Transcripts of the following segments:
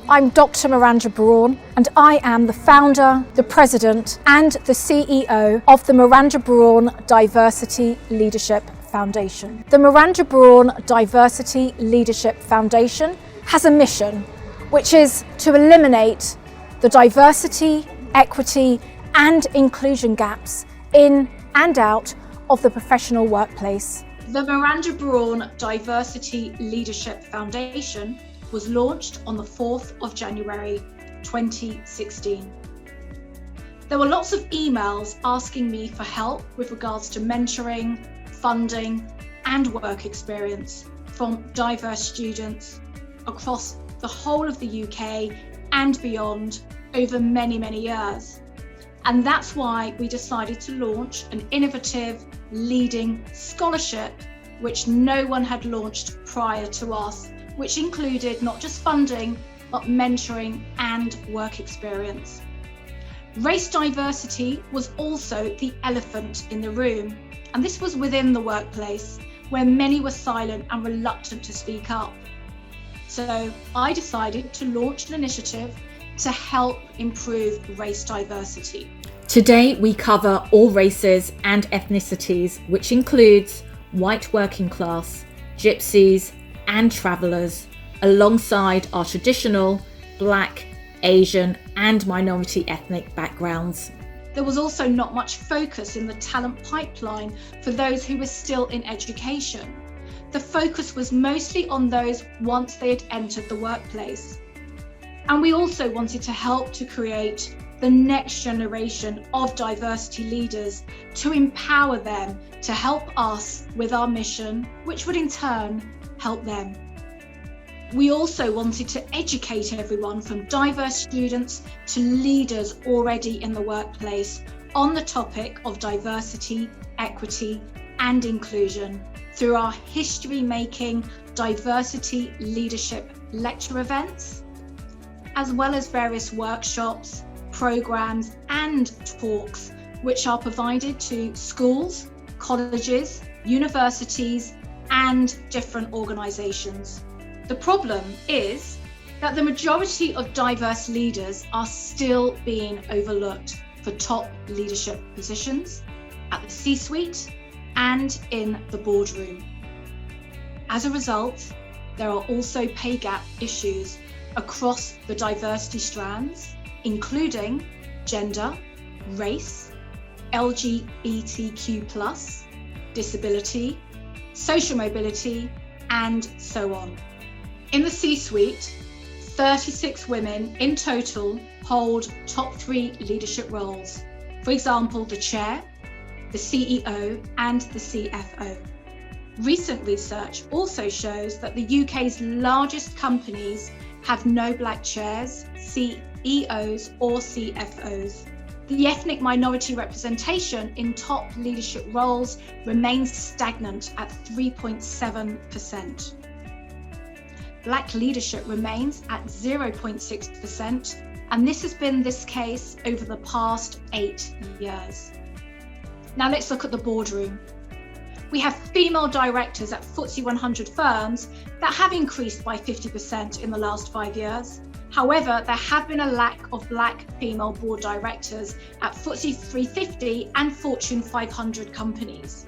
I'm Dr. Miranda Brawn, and I am the founder, the president, and the CEO of the Miranda Brawn Diversity Leadership Foundation. The Miranda Brawn Diversity Leadership Foundation has a mission, which is to eliminate the diversity, equity, and inclusion gaps in and out of the professional workplace. The Miranda Brawn Diversity Leadership Foundation was launched on the 4th of January 2016. There were lots of emails asking me for help with regards to mentoring, funding, and work experience from diverse students across the whole of the UK and beyond over many, many years. And that's why we decided to launch an innovative leading scholarship, which no one had launched prior to us, which included not just funding, but mentoring and work experience. Race diversity was also the elephant in the room, and this was within the workplace, where many were silent and reluctant to speak up. So I decided to launch an initiative to help improve race diversity. Today we cover all races and ethnicities, which includes white working class, gypsies, and travellers, alongside our traditional Black, Asian, and minority ethnic backgrounds. There was also not much focus in the talent pipeline for those who were still in education. The focus was mostly on those once they had entered the workplace. And we also wanted to help to create the next generation of diversity leaders, to empower them to help us with our mission, which would in turn help them. We also wanted to educate everyone from diverse students to leaders already in the workplace on the topic of diversity, equity, and inclusion through our history-making diversity leadership lecture events, as well as various workshops, programs, and talks which are provided to schools, colleges, universities, and different organisations. The problem is that the majority of diverse leaders are still being overlooked for top leadership positions at the C-suite and in the boardroom. As a result, there are also pay gap issues across the diversity strands, including gender, race, LGBTQ+, disability, social mobility, and so on. In the C-suite, 36 women in total hold top 3 leadership roles. For example, the chair, the CEO, and the CFO. Recent research also shows that the UK's largest companies have no black chairs, CEOs, or CFOs. The ethnic minority representation in top leadership roles remains stagnant at 3.7%. Black leadership remains at 0.6%, and this has been this case over the past 8 years. Now let's look at the boardroom. We have female directors at FTSE 100 firms that have increased by 50% in the last 5 years. However, there have been a lack of black female board directors at FTSE 350 and Fortune 500 companies.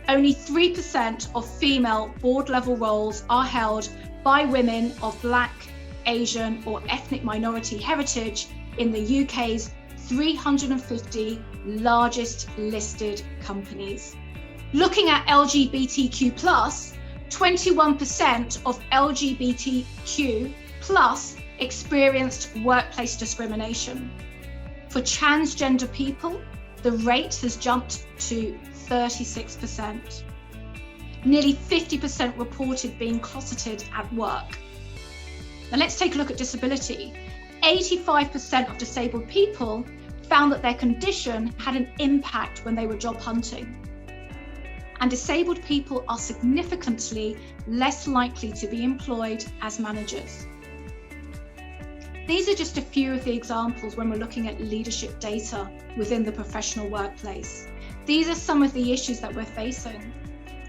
Only 3% of female board level roles are held by women of Black, Asian, or ethnic minority heritage in the UK's 350 largest listed companies. Looking at LGBTQ+, 21% of LGBTQ+ experienced workplace discrimination. For transgender people, the rate has jumped to 36%. Nearly 50% reported being closeted at work. Now let's take a look at disability. 85% of disabled people found that their condition had an impact when they were job hunting. And disabled people are significantly less likely to be employed as managers. These are just a few of the examples when we're looking at leadership data within the professional workplace. These are some of the issues that we're facing.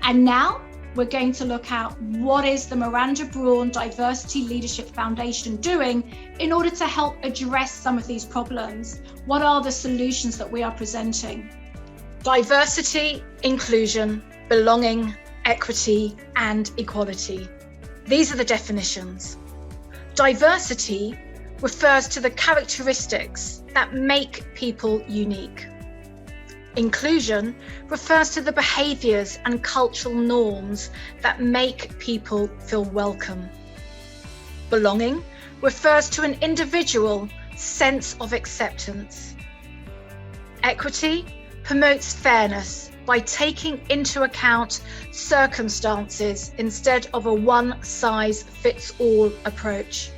And now we're going to look at what is the Miranda Brawn Diversity Leadership Foundation doing in order to help address some of these problems. What are the solutions that we are presenting? Diversity, inclusion, belonging, equity, and equality. These are the definitions. Diversity refers to the characteristics that make people unique. Inclusion refers to the behaviours and cultural norms that make people feel welcome. Belonging refers to an individual sense of acceptance. Equity promotes fairness by taking into account circumstances instead of a one-size-fits-all approach.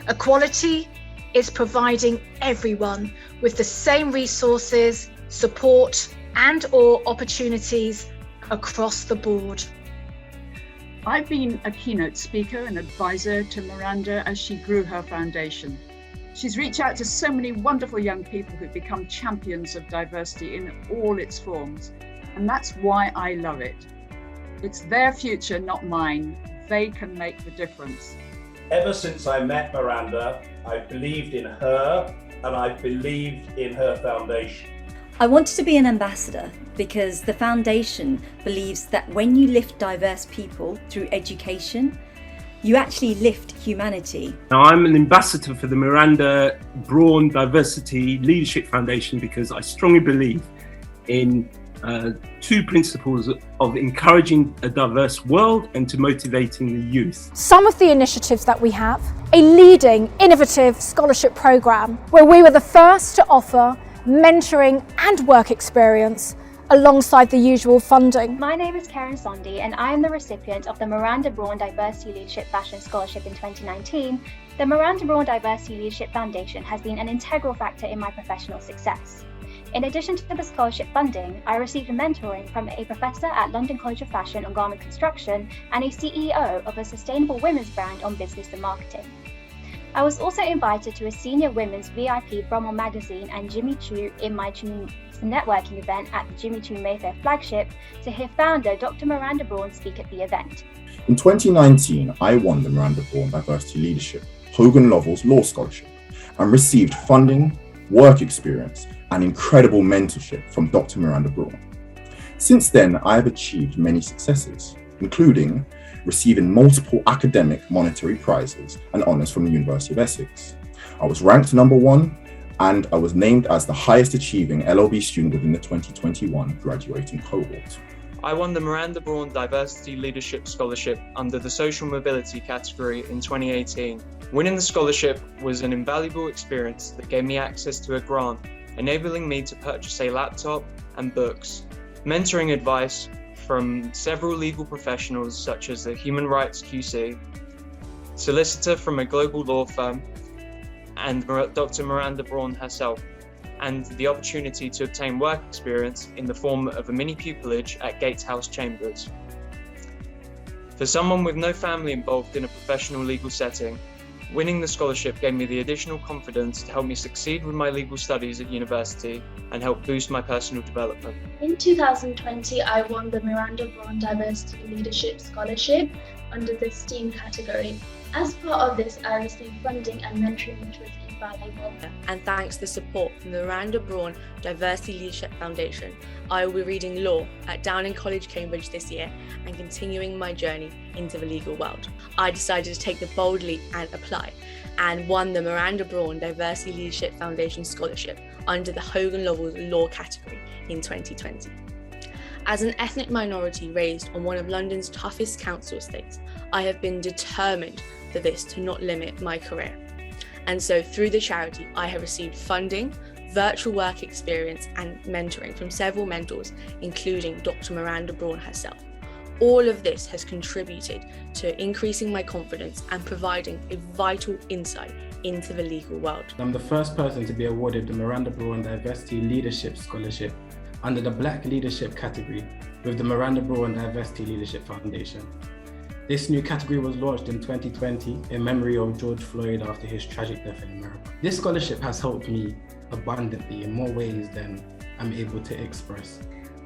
Equality is providing everyone with the same resources, support and/or opportunities across the board. I've been a keynote speaker and advisor to Miranda as she grew her foundation. She's reached out to so many wonderful young people who've become champions of diversity in all its forms, and that's why I love it. It's their future, not mine. They can make the difference. Ever since I met Miranda, I believed in her and I believed in her foundation. I wanted to be an ambassador because the foundation believes that when you lift diverse people through education, you actually lift humanity. Now, I'm an ambassador for the Miranda Brawn Diversity Leadership Foundation because I strongly believe in two principles of encouraging a diverse world and to motivating the youth. Some of the initiatives that we have, a leading, innovative scholarship programme where we were the first to offer mentoring and work experience alongside the usual funding. My name is Karen Sondi and I am the recipient of the Miranda Brawn Diversity Leadership Fashion Scholarship in 2019. The Miranda Brawn Diversity Leadership Foundation has been an integral factor in my professional success. In addition to the scholarship funding, I received mentoring from a professor at London College of Fashion on garment construction and a CEO of a sustainable women's brand on business and marketing. I was also invited to a senior women's VIP Brummel magazine and Jimmy Choo in my Choo networking event at the Jimmy Choo Mayfair flagship to hear founder Dr. Miranda Brawn speak at the event. In 2019, I won the Miranda Brawn Diversity Leadership Hogan Lovells Law Scholarship and received funding, work experience, and incredible mentorship from Dr. Miranda Brawn. Since then, I have achieved many successes, including receiving multiple academic monetary prizes and honours from the University of Essex. I was ranked #1 and I was named as the highest achieving LLB student within the 2021 graduating cohort. I won the Miranda Brawn Diversity Leadership Scholarship under the Social Mobility category in 2018. Winning the scholarship was an invaluable experience that gave me access to a grant, enabling me to purchase a laptop and books, mentoring advice from several legal professionals such as the Human Rights QC, solicitor from a global law firm, and Dr. Miranda Brawn herself, and the opportunity to obtain work experience in the form of a mini pupillage at Gatehouse Chambers. For someone with no family involved in a professional legal setting, winning the scholarship gave me the additional confidence to help me succeed with my legal studies at university and help boost my personal development. In 2020, I won the Miranda Brawn Diversity Leadership Scholarship under the STEAM category. As part of this, I received funding and mentoring, which was invaluable. And thanks to the support from the Miranda Brawn Diversity Leadership Foundation, I will be reading law at Downing College, Cambridge this year and continuing my journey into the legal world. I decided to take the bold leap and apply, and won the Miranda Brawn Diversity Leadership Foundation Scholarship under the Hogan Lovells Law category in 2020. As an ethnic minority raised on one of London's toughest council estates, I have been determined for this to not limit my career. And so through the charity, I have received funding, virtual work experience and mentoring from several mentors, including Dr. Miranda Brawn herself. All of this has contributed to increasing my confidence and providing a vital insight into the legal world. I'm the first person to be awarded the Miranda Brawn Diversity Leadership Scholarship under the Black Leadership category with the Miranda Brawn Diversity Leadership Foundation. This new category was launched in 2020 in memory of George Floyd after his tragic death in America. This scholarship has helped me abundantly in more ways than I'm able to express.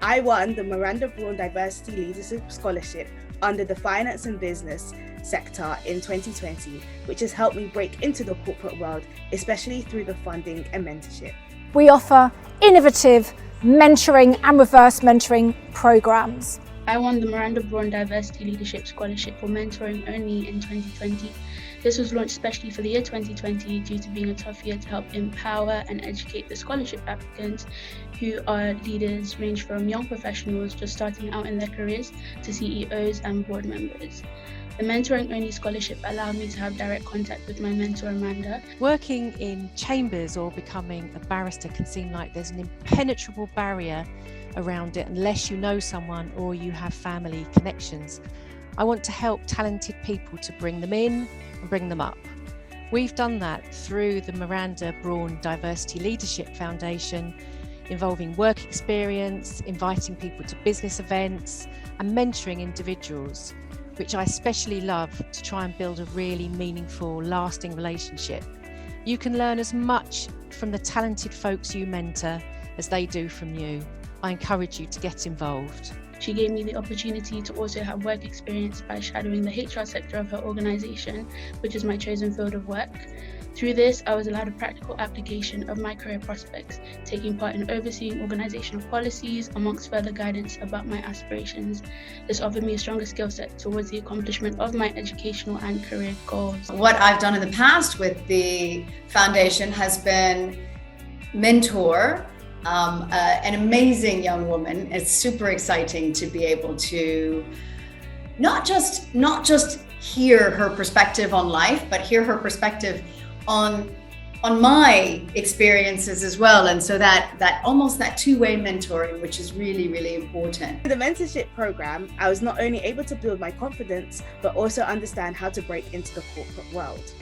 I won the Miranda Brawn Diversity Leadership Scholarship under the finance and business sector in 2020, which has helped me break into the corporate world, especially through the funding and mentorship. We offer innovative mentoring and reverse mentoring programs. I won the Miranda Brawn Diversity Leadership Scholarship for mentoring only in 2020. This was launched specially for the year 2020 due to being a tough year to help empower and educate the scholarship applicants, who are leaders range from young professionals just starting out in their careers to CEOs and board members. The mentoring only scholarship allowed me to have direct contact with my mentor Amanda. Working in chambers or becoming a barrister can seem like there's an impenetrable barrier around it unless you know someone or you have family connections. I want to help talented people to bring them in and bring them up. We've done that through the Miranda Brawn Diversity Leadership Foundation, involving work experience, inviting people to business events and mentoring individuals, which I especially love to try and build a really meaningful, lasting relationship. You can learn as much from the talented folks you mentor as they do from you. I encourage you to get involved. She gave me the opportunity to also have work experience by shadowing the HR sector of her organisation, which is my chosen field of work. Through this, I was allowed a practical application of my career prospects, taking part in overseeing organisational policies, amongst further guidance about my aspirations. This offered me a stronger skill set towards the accomplishment of my educational and career goals. What I've done in the past with the foundation has been mentor an amazing young woman. It's super exciting to be able to not just hear her perspective on life, but hear her perspective on my experiences as well. And so that almost that two-way mentoring, which is really, really important. With the mentorship program, I was not only able to build my confidence, but also understand how to break into the corporate world.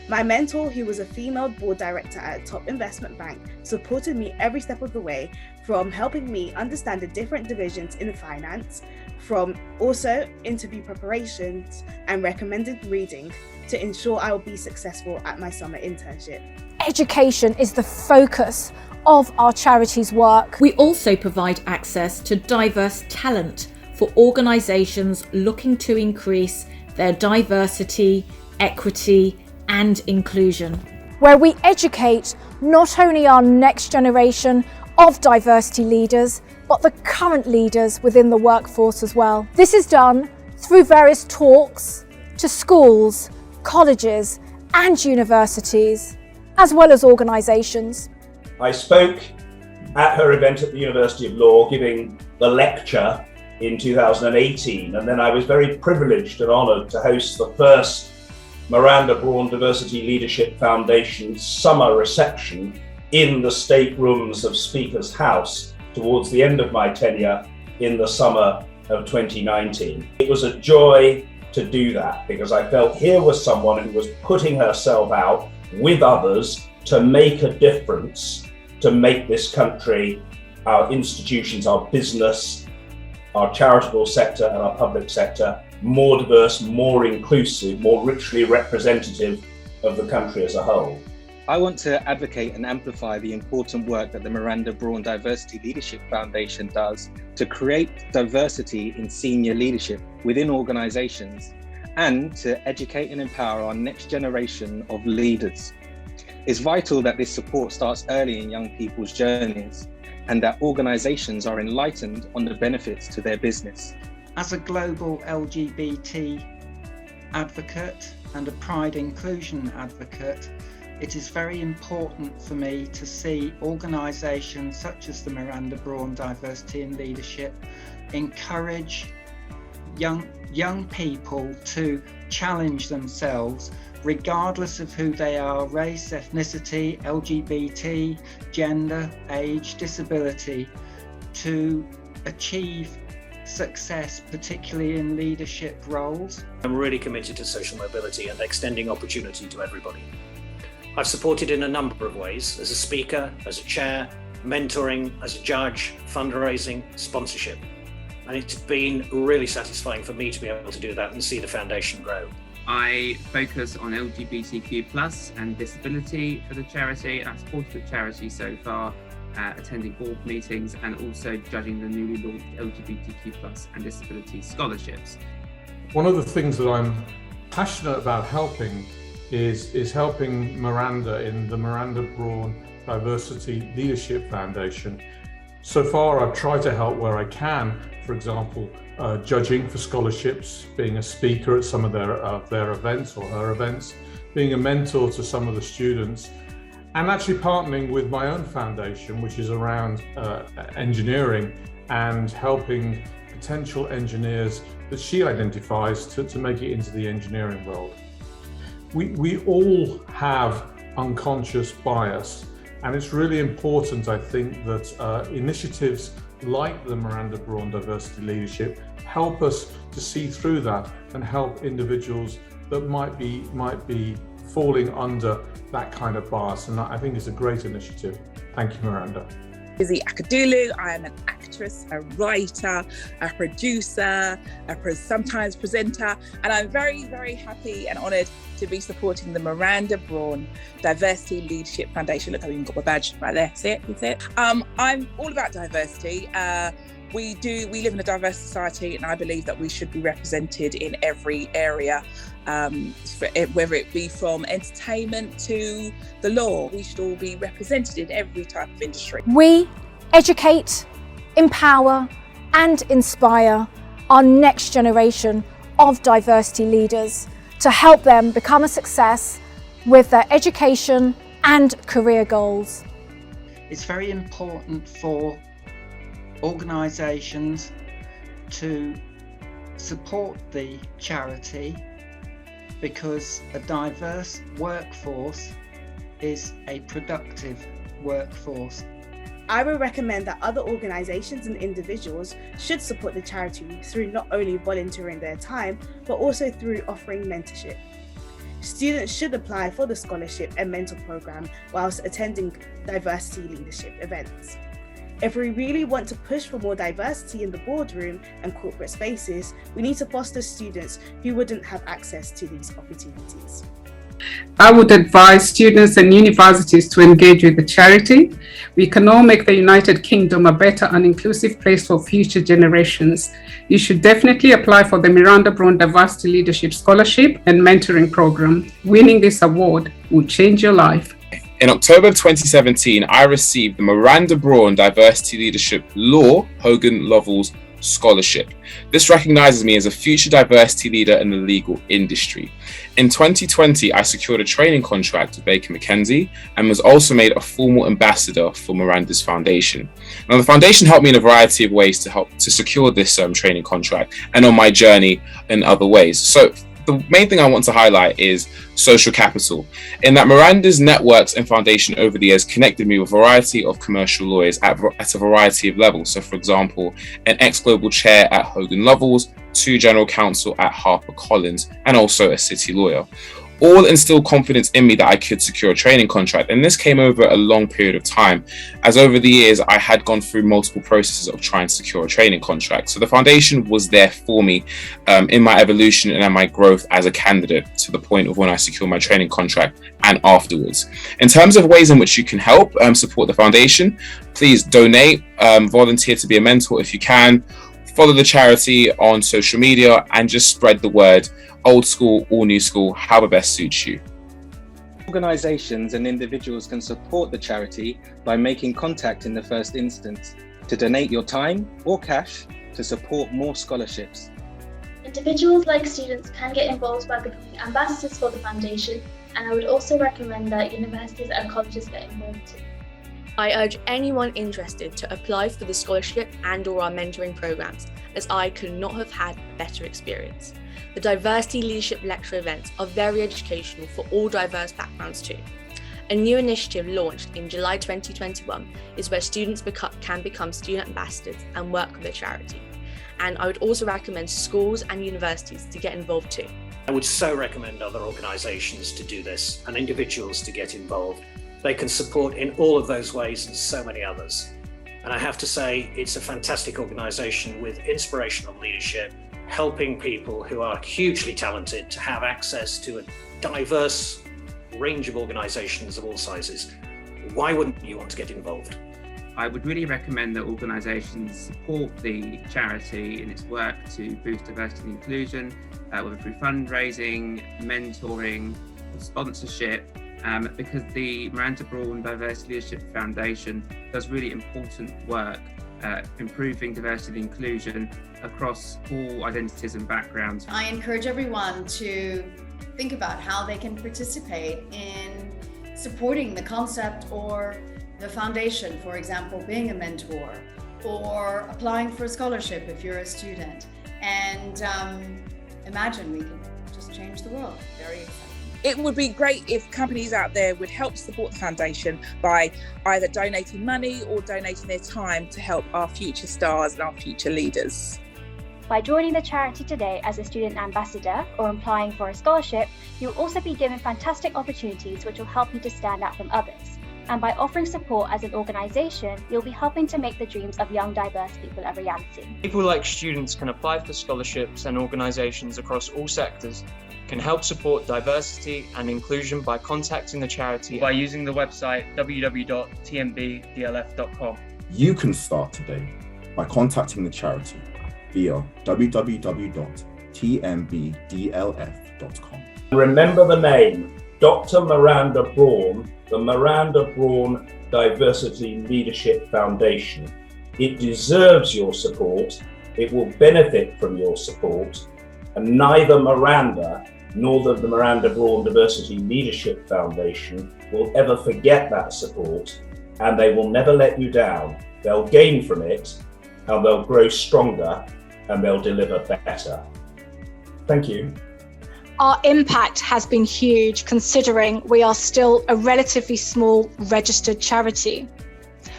My mentor, who was a female board director at a top investment bank, supported me every step of the way, from helping me understand the different divisions in finance, from also interview preparations and recommended reading to ensure I will be successful at my summer internship. Education is the focus of our charity's work. We also provide access to diverse talent for organisations looking to increase their diversity, equity, and inclusion, where we educate not only our next generation of diversity leaders, but the current leaders within the workforce as well. This is done through various talks to schools, colleges, and universities, as well as organisations. I spoke at her event at the University of Law, giving the lecture in 2018, and then I was very privileged and honoured to host the first Miranda Brawn Diversity Leadership Foundation summer reception in the state rooms of Speaker's House towards the end of my tenure in the summer of 2019. It was a joy to do that because I felt here was someone who was putting herself out with others to make a difference, to make this country, our institutions, our business, our charitable sector and our public sector more diverse, more inclusive, more richly representative of the country as a whole. I want to advocate and amplify the important work that the Miranda Brawn Diversity Leadership Foundation does to create diversity in senior leadership within organisations and to educate and empower our next generation of leaders. It's vital that this support starts early in young people's journeys and that organisations are enlightened on the benefits to their business. As a global LGBT advocate and a pride inclusion advocate, it is very important for me to see organisations such as the Miranda Brawn Diversity and Leadership encourage young people to challenge themselves regardless of who they are, race, ethnicity, LGBT, gender, age, disability, to achieve success, particularly in leadership roles. I'm really committed to social mobility and extending opportunity to everybody. I've supported in a number of ways, as a speaker, as a chair, mentoring, as a judge, fundraising, sponsorship. And it's been really satisfying for me to be able to do that and see the foundation grow. I focus on LGBTQ+ and disability for the charity. I've supported the charity so far attending board meetings, and also judging the newly launched LGBTQ+ and disability scholarships. One of the things that I'm passionate about helping is helping Miranda in the Miranda Brawn Diversity Leadership Foundation. So far, I've tried to help where I can, for example, judging for scholarships, being a speaker at some of their events or her events, being a mentor to some of the students, and actually partnering with my own foundation, which is around engineering and helping potential engineers that she identifies to make it into the engineering world. We all have unconscious bias, and it's really important, I think, that initiatives like the Miranda Brawn Diversity Leadership help us to see through that and help individuals that might be falling under that kind of bias, and I think it's a great initiative. Thank you, Miranda. Chizzy Akudolu. I am an actress, a writer, a producer, sometimes presenter, and I'm very, very happy and honoured to be supporting the Miranda Brawn Diversity Leadership Foundation. Look, I've even got my badge right there. See it? You see it? I'm all about diversity. We live in a diverse society, and I believe that we should be represented in every area, whether it be from entertainment to the law. We should all be represented in every type of industry. We educate, empower and inspire our next generation of diversity leaders to help them become a success with their education and career goals. It's very important for organisations to support the charity, because a diverse workforce is a productive workforce. I would recommend that other organisations and individuals should support the charity through not only volunteering their time, but also through offering mentorship. Students should apply for the scholarship and mentor programme whilst attending diversity leadership events. If we really want to push for more diversity in the boardroom and corporate spaces, we need to foster students who wouldn't have access to these opportunities. I would advise students and universities to engage with the charity. We can all make the United Kingdom a better and inclusive place for future generations. You should definitely apply for the Miranda Brawn Diversity Leadership Scholarship and Mentoring Program. Winning this award will change your life. In October 2017, I received the Miranda Brawn Diversity Leadership Law Hogan Lovells Scholarship. This recognises me as a future diversity leader in the legal industry. In 2020, I secured a training contract with Baker McKenzie and was also made a formal ambassador for Miranda's foundation. Now, the foundation helped me in a variety of ways to help to secure this training contract and on my journey in other ways. So the main thing I want to highlight is social capital, in that Miranda's networks and foundation over the years connected me with a variety of commercial lawyers at a variety of levels. So, for example, an ex-global chair at Hogan Lovells, 2 general counsel at HarperCollins, and also a city lawyer. All instilled confidence in me that I could secure a training contract, and this came over a long period of time, as over the years I had gone through multiple processes of trying to secure a training contract. So the foundation was there for me in my evolution and in my growth as a candidate, to the point of when I secured my training contract and afterwards. In terms of ways in which you can help support the foundation, please donate, volunteer to be a mentor if you can, follow the charity on social media, and just spread the word. Old school or new school, however best suits you. Organisations and individuals can support the charity by making contact in the first instance to donate your time or cash to support more scholarships. Individuals like students can get involved by becoming ambassadors for the foundation, and I would also recommend that universities and colleges get involved too. I urge anyone interested to apply for the scholarship and/or our mentoring programs, as I could not have had a better experience. The Diversity Leadership Lecture events are very educational for all diverse backgrounds too. A new initiative launched in July 2021 is where students can become student ambassadors and work with the charity. And I would also recommend schools and universities to get involved too. I would so recommend other organisations to do this and individuals to get involved. They can support in all of those ways and so many others. And I have to say, it's a fantastic organisation with inspirational leadership, helping people who are hugely talented to have access to a diverse range of organisations of all sizes. Why wouldn't you want to get involved? I would really recommend that organisations support the charity in its work to boost diversity and inclusion, whether through fundraising, mentoring, or sponsorship, because the Miranda Brawn Diversity Leadership Foundation does really important work improving diversity and inclusion across all identities and backgrounds. I encourage everyone to think about how they can participate in supporting the concept or the foundation, for example, being a mentor or applying for a scholarship if you're a student. And imagine we can just change the world. Very exciting. It would be great if companies out there would help support the foundation by either donating money or donating their time to help our future stars and our future leaders. By joining the charity today as a student ambassador or applying for a scholarship, you'll also be given fantastic opportunities which will help you to stand out from others. And by offering support as an organisation, you'll be helping to make the dreams of young, diverse people a reality. People like students can apply for scholarships, and organisations across all sectors can help support diversity and inclusion by contacting the charity by using the website www.tmbdlf.com. You can start today by contacting the charity via www.tmbdlf.com. Remember the name, Dr. Miranda Brawn, the Miranda Brawn Diversity Leadership Foundation. It deserves your support, it will benefit from your support, and neither Miranda nor the Miranda Brawn Diversity Leadership Foundation will ever forget that support, and they will never let you down. They'll gain from it, and they'll grow stronger, and they'll deliver better. Thank you. Our impact has been huge considering we are still a relatively small registered charity.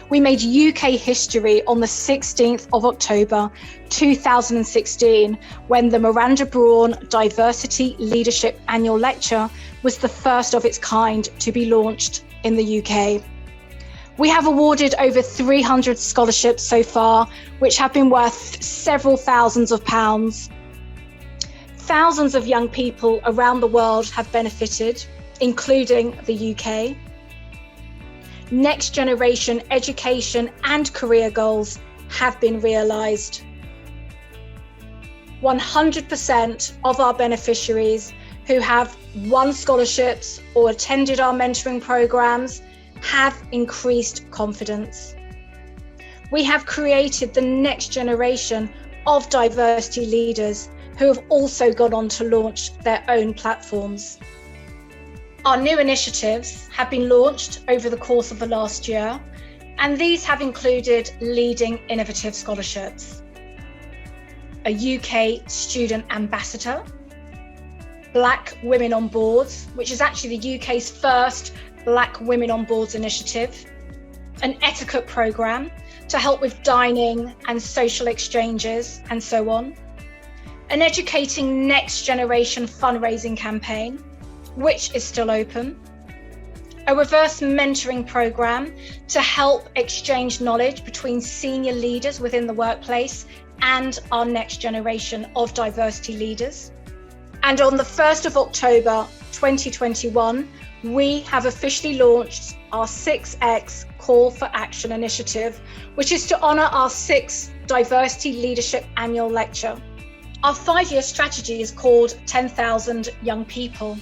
We made UK history on the 16th of October 2016 when the Miranda Brawn Diversity Leadership Annual Lecture was the first of its kind to be launched in the UK. We have awarded over 300 scholarships so far, which have been worth several thousands of pounds. Thousands of young people around the world have benefited, including the UK. Next generation education and career goals have been realised. 100% of our beneficiaries who have won scholarships or attended our mentoring programs have increased confidence. We have created the next generation of diversity leaders who have also gone on to launch their own platforms. Our new initiatives have been launched over the course of the last year, and these have included leading innovative scholarships, a UK student ambassador, Black Women on Boards, which is actually the UK's first Black Women on Boards initiative, an etiquette programme to help with dining and social exchanges and so on, an educating next generation fundraising campaign, which is still open, a reverse mentoring programme to help exchange knowledge between senior leaders within the workplace and our next generation of diversity leaders. And on the 1st of October 2021, we have officially launched our 6X Call for Action initiative, which is to honour our 6th Diversity Leadership Annual Lecture. Our 5-year strategy is called 10,000 Young People,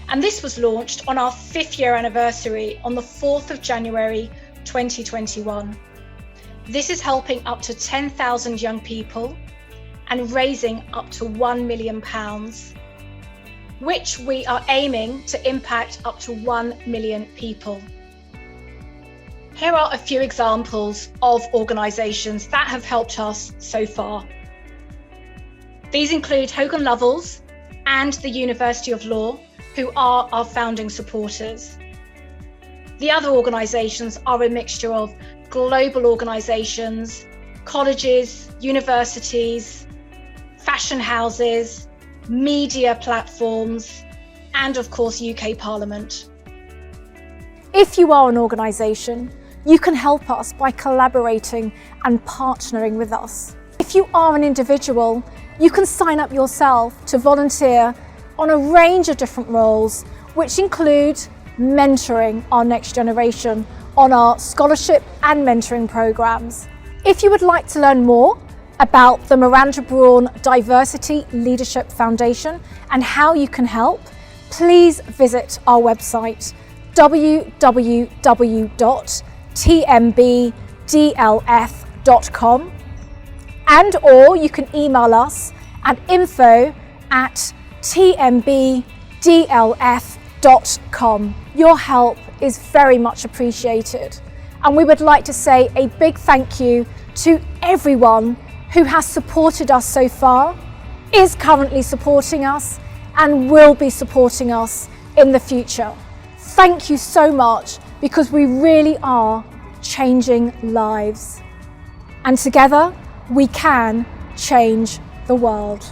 and this was launched on our 5th year anniversary on the 4th of January 2021. This is helping up to 10,000 young people and raising up to £1 million, which we are aiming to impact up to 1 million people. Here are a few examples of organisations that have helped us so far. These include Hogan Lovells and the University of Law, who are our founding supporters. The other organisations are a mixture of global organisations, colleges, universities, fashion houses, media platforms, and of course UK Parliament. If you are an organisation, you can help us by collaborating and partnering with us. If you are an individual, you can sign up yourself to volunteer on a range of different roles, which include mentoring our next generation on our scholarship and mentoring programs. If you would like to learn more about the Miranda Brawn Diversity Leadership Foundation and how you can help, please visit our website www.tmbdlf.com, and or you can email us at info@tmbdlf.com. Your help is very much appreciated, and we would like to say a big thank you to everyone who has supported us so far, is currently supporting us, and will be supporting us in the future. Thank you so much, because we really are changing lives. And together we can change the world.